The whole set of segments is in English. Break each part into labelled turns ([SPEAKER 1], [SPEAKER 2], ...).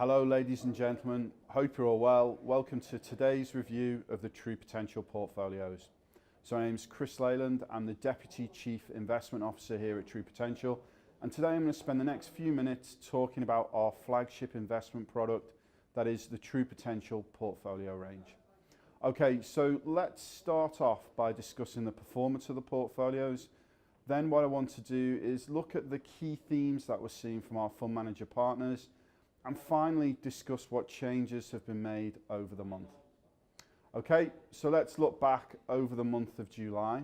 [SPEAKER 1] Hello ladies and gentlemen, hope you're all well. Welcome to today's review of the True Potential portfolios. So my name's Chris Leyland, I'm the Deputy Chief Investment Officer here at True Potential, and today I'm going to spend the next few minutes talking about our flagship investment product, that is the True Potential portfolio range. Okay, so let's start off by discussing the performance of the portfolios. Then what I want to do is look at the key themes that we're seeing from our fund manager partners, and finally discuss what changes have been made over the month. Okay, so let's look back over the month of July.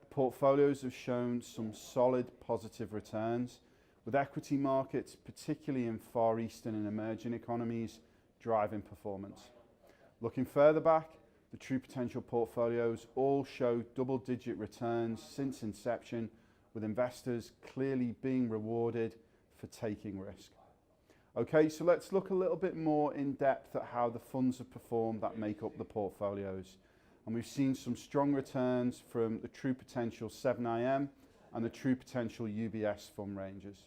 [SPEAKER 1] The portfolios have shown some solid positive returns, with equity markets, particularly in Far Eastern and emerging economies, driving performance. Looking further back, the True Potential portfolios all show double-digit returns since inception, with investors clearly being rewarded for taking risk. Okay, so let's look a little bit more in depth at how the funds have performed that make up the portfolios. And we've seen some strong returns from the True Potential 7IM and the True Potential UBS fund ranges.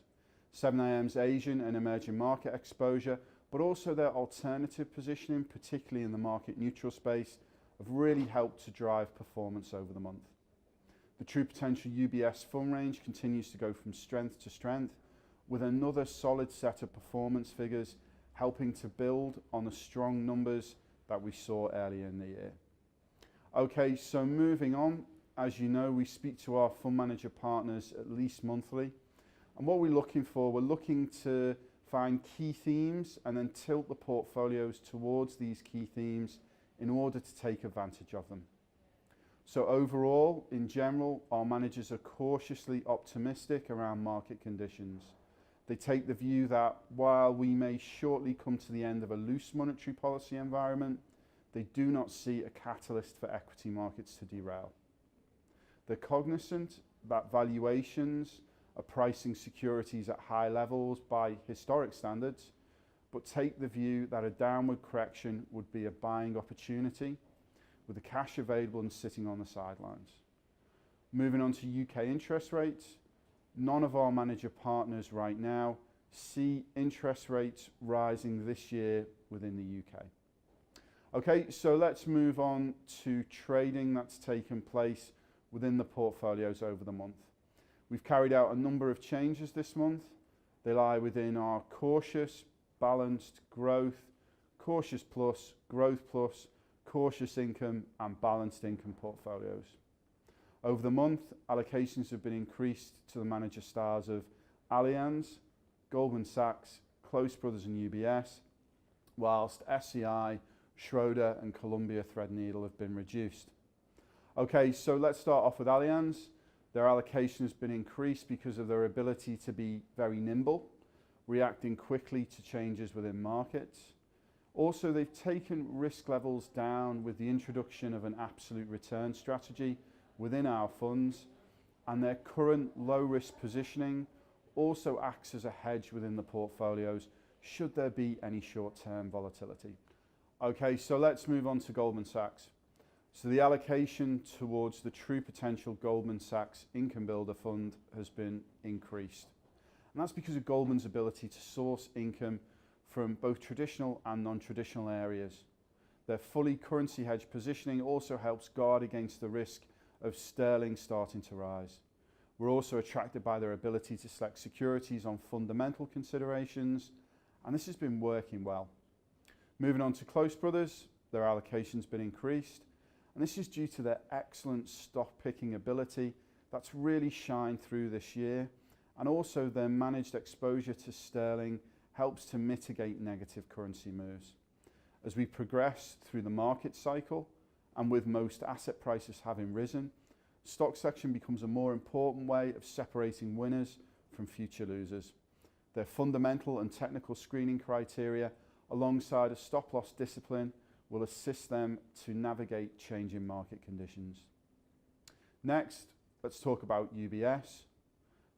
[SPEAKER 1] 7IM's Asian and emerging market exposure, but also their alternative positioning, particularly in the market neutral space, have really helped to drive performance over the month. The True Potential UBS fund range continues to go from strength to strength, with another solid set of performance figures helping to build on the strong numbers that we saw earlier in the year. Okay, so moving on, as you know, we speak to our fund manager partners at least monthly. And what we're looking for, we're looking to find key themes and then tilt the portfolios towards these key themes in order to take advantage of them. So overall, in general, our managers are cautiously optimistic around market conditions. They take the view that while we may shortly come to the end of a loose monetary policy environment, they do not see a catalyst for equity markets to derail. They're cognizant that valuations are pricing securities at high levels by historic standards, but take the view that a downward correction would be a buying opportunity, with the cash available and sitting on the sidelines. Moving on to UK interest rates, none of our manager partners right now see interest rates rising this year within the UK. Okay, so let's move on to trading that's taken place within the portfolios over the month. We've carried out a number of changes this month. They lie within our cautious, balanced growth, cautious plus, growth plus, cautious income and balanced income portfolios. Over the month, allocations have been increased to the manager stars of Allianz, Goldman Sachs, Schroeders and UBS, whilst SCI, Schroeder and Columbia Threadneedle have been reduced. Okay, so let's start off with Allianz. Their allocation has been increased because of their ability to be very nimble, reacting quickly to changes within markets. Also, they've taken risk levels down with the introduction of an absolute return strategy within our funds, and their current low risk positioning also acts as a hedge within the portfolios should there be any short-term volatility. Okay, so let's move on to Goldman Sachs. So the allocation towards the True Potential Goldman Sachs Income Builder Fund has been increased. And that's because of Goldman's ability to source income from both traditional and non-traditional areas. Their fully currency hedge positioning also helps guard against the risk of sterling starting to rise. We're also attracted by their ability to select securities on fundamental considerations, and this has been working well. Moving on to Close Brothers, their allocation's been increased, and this is due to their excellent stock picking ability that's really shined through this year, and also their managed exposure to sterling helps to mitigate negative currency moves. As we progress through the market cycle, and with most asset prices having risen, stock selection becomes a more important way of separating winners from future losers. Their fundamental and technical screening criteria, alongside a stop loss discipline, will assist them to navigate changing market conditions. Next, let's talk about UBS.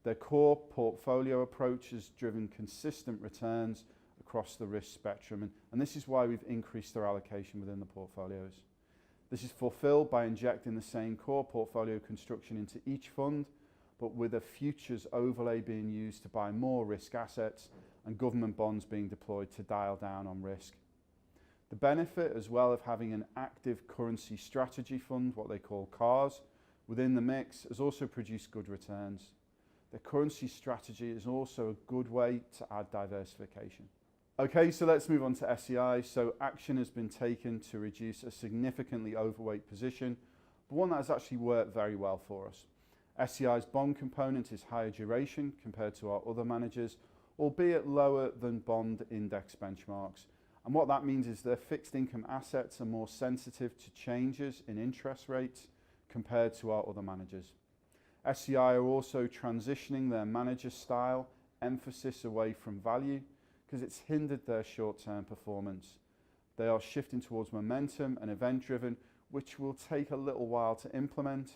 [SPEAKER 1] Their core portfolio approach has driven consistent returns across the risk spectrum, and this is why we've increased their allocation within the portfolios. This is fulfilled by injecting the same core portfolio construction into each fund, but with a futures overlay being used to buy more risk assets and government bonds being deployed to dial down on risk. The benefit as well of having an active currency strategy fund, what they call CARS, within the mix has also produced good returns. The currency strategy is also a good way to add diversification. Okay, so let's move on to SEI. So action has been taken to reduce a significantly overweight position, but one that has actually worked very well for us. SEI's bond component is higher duration compared to our other managers, albeit lower than bond index benchmarks. And what that means is their fixed income assets are more sensitive to changes in interest rates compared to our other managers. SEI are also transitioning their manager style emphasis away from value because it's hindered their short-term performance. They are shifting towards momentum and event-driven, which will take a little while to implement.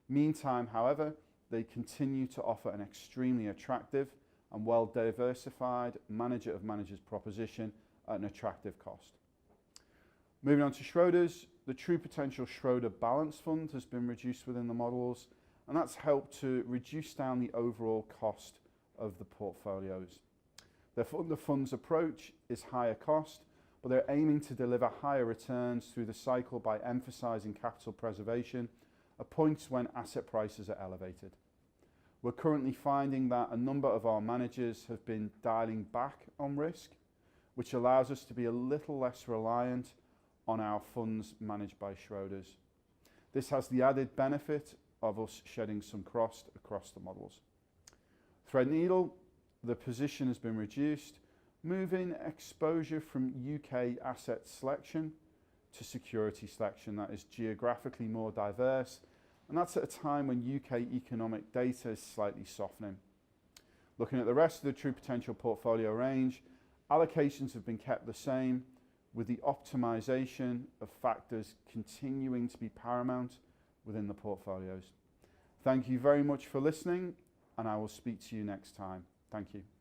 [SPEAKER 1] Meantime, however, they continue to offer an extremely attractive and well-diversified manager of managers proposition at an attractive cost. Moving on to Schroeders, the True Potential Schroeder Balance Fund has been reduced within the models, and that's helped to reduce down the overall cost of the portfolios. The fund's approach is higher cost, but they're aiming to deliver higher returns through the cycle by emphasising capital preservation at points when asset prices are elevated. We're currently finding that a number of our managers have been dialing back on risk, which allows us to be a little less reliant on our funds managed by Schroeders. This has the added benefit of us shedding some cost across the models. Threadneedle, the position has been reduced, moving exposure from UK asset selection to security selection that is geographically more diverse, and that's at a time when UK economic data is slightly softening. Looking at the rest of the True Potential portfolio range, allocations have been kept the same, with the optimization of factors continuing to be paramount within the portfolios. Thank you very much for listening, and I will speak to you next time. Thank you.